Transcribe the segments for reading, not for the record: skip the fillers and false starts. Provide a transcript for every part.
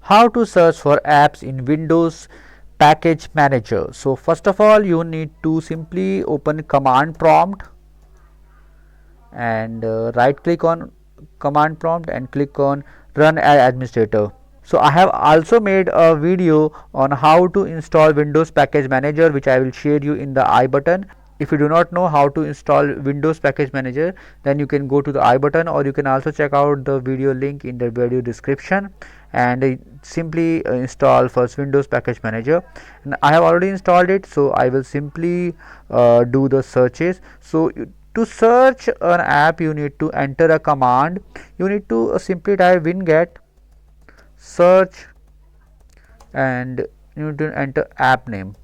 How to search for apps in Windows Package Manager. So first of all, you need to simply open command prompt and right click on command prompt and click on run as administrator. So I have also made a video on how to install Windows Package Manager, which I will share you in the I button. If you do not know how to install Windows Package Manager, then you can go to the I button, or you can also check out the video link in the video description and simply install first Windows Package Manager. And I have already installed it, so I will simply do the searches. So to search an app, you need to enter a command. You need to simply type winget search and you need to enter app name.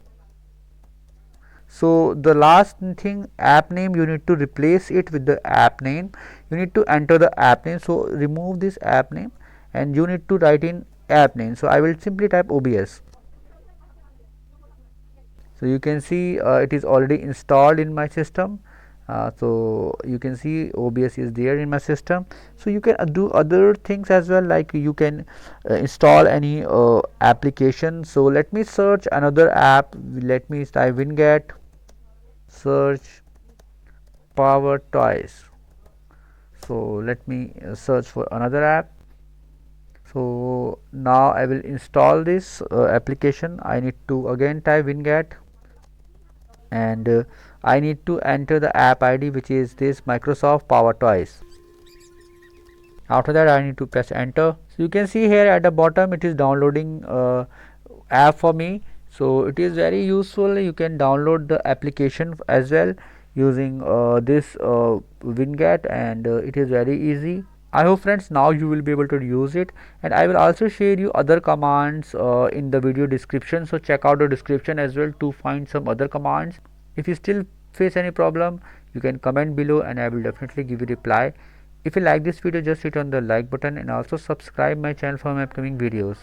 So the last thing, app name, you need to replace it with the app name. You need to enter the app name. So remove this app name and you need to write in app name. So I will simply type OBS. So you can see it is already installed in my system. So you can see OBS is there in my system. So you can do other things as well, like you can install any application. So let me search another app. Let me type Winget search power toys. So let me search for another app. So now I will install this application. I need to again type Winget and I need to enter the app ID, which is this Microsoft Power Toys. After that I need to press enter. So you can see here at the bottom it is downloading app for me. So it is very useful. You can download the application as well using this Winget, and it is very easy. I hope friends now you will be able to use it, and I will also share you other commands in the video description. So check out the description as well to find some other commands. If you still face any problem, you can comment below and I will definitely give you reply. If you like this video, just hit on the like button and also subscribe my channel for my upcoming videos.